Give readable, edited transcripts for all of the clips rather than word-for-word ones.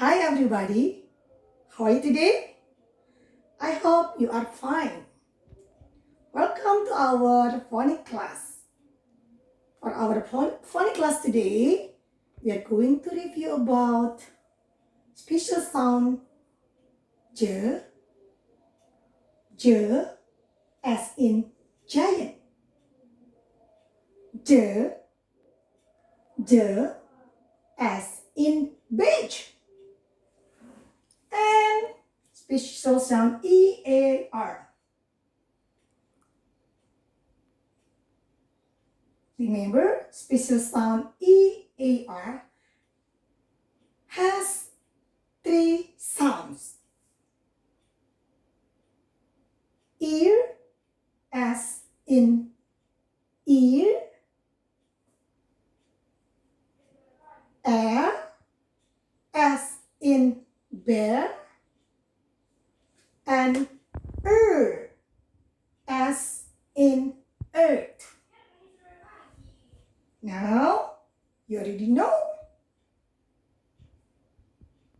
Hi everybody, how are you today? I hope you are fine. Welcome to our phonics class. For our phonics class today, we are going to review about special sound J, J as in giant, J, J as in beige, and special sound EAR. Remember, special sound EAR has three sounds. Ear as in ear, air as in bear, and as in earth. Now, you already know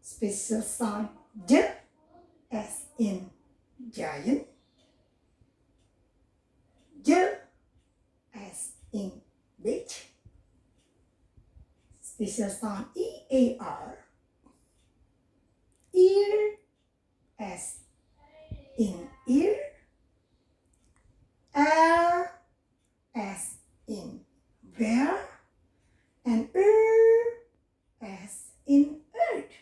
special sound J as in giant, J as in beach, special sound EAR, ear as in ear, air as in bear, and as in earth.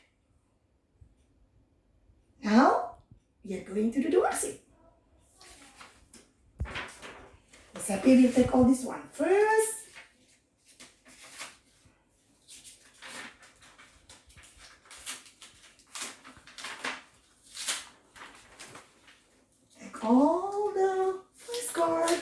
Now, we are going to do the worksheet. Miss Happy will take all this one first. Take all the first card.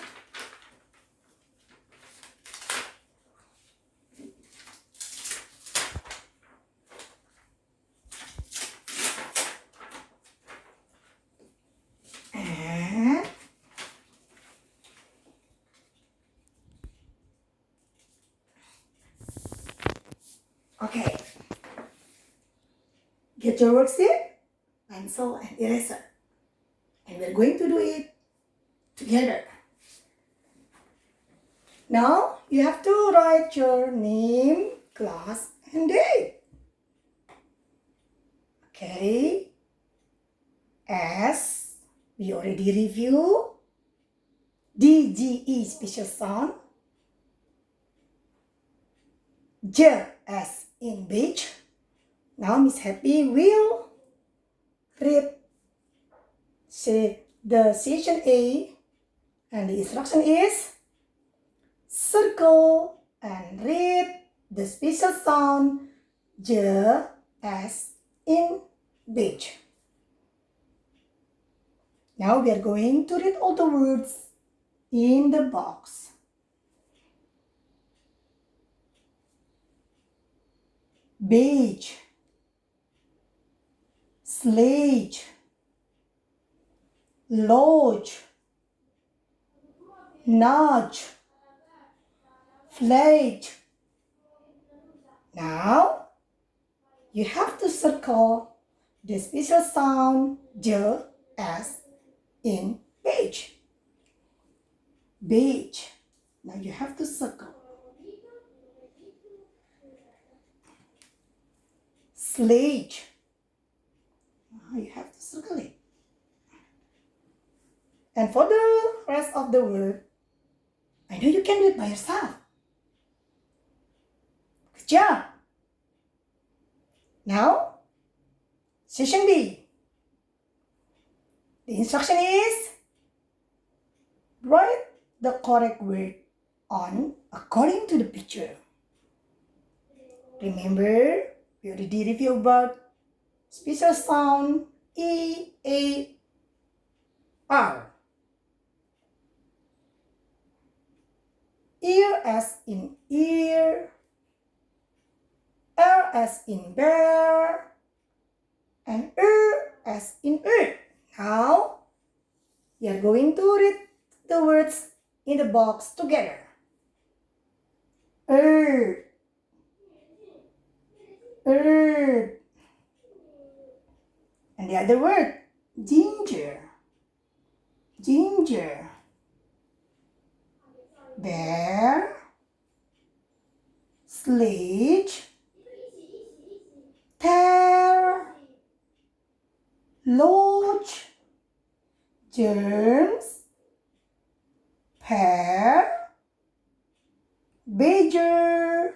And okay. Get your worksheet, pencil, and eraser. And we're going to do it together. Now, you have to write your name, class, and date. Okay. S, we already review. DGE, special sound. J as in beach. Now, Miss Happy will read the session A, and the instruction is circle and read the special sound J as in beach. Now we are going to read all the words in the box. Beige, sledge, lodge, nudge, fledge. Now, you have to circle the special sound J as in beige. Beige. Now you have to circle. Sledge. Now you have to circle it. And for the rest of the word, I know you can do it by yourself. Good job. Now, session B. The instruction is write the correct word on according to the picture. Remember, we already reviewed about special sound EAR. Ear as in ear, air as in bear, and as in earth. Now, we are going to read the words in the box together. Earth, earth, And the other word, ginger. Ginger. Bear. Sledge. Tear. Lodge. Germs. Pear. Badger.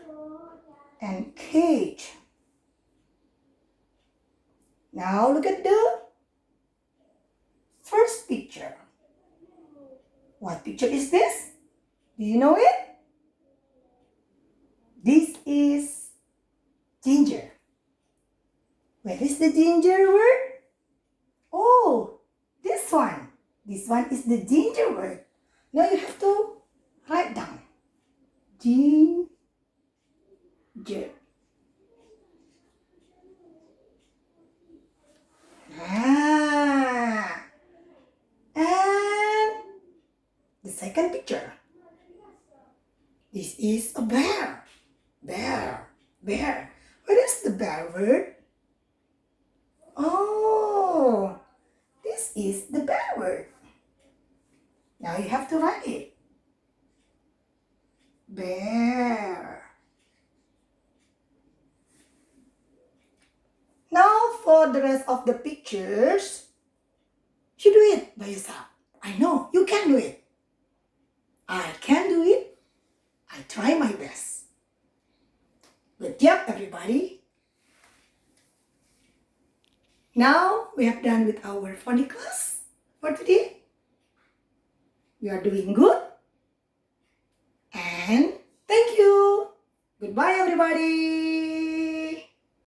And cage. Now look at the first picture. What picture is this? Do you know it? This is ginger. Where is the ginger word? Oh, this one. This one is the ginger word. Now you have to write down. Ginger. Ah. And the second picture. This is a bear. Bear. Bear. Where is the bear word? Oh, this is the bear word. Now you have to write it. Bear. Now for the rest of the pictures, you do it by yourself. I know you can do it. I can do it. I try my best. Good job, everybody. Now we have done with our phonics class for today. We are doing good. And thank you. Goodbye, everybody.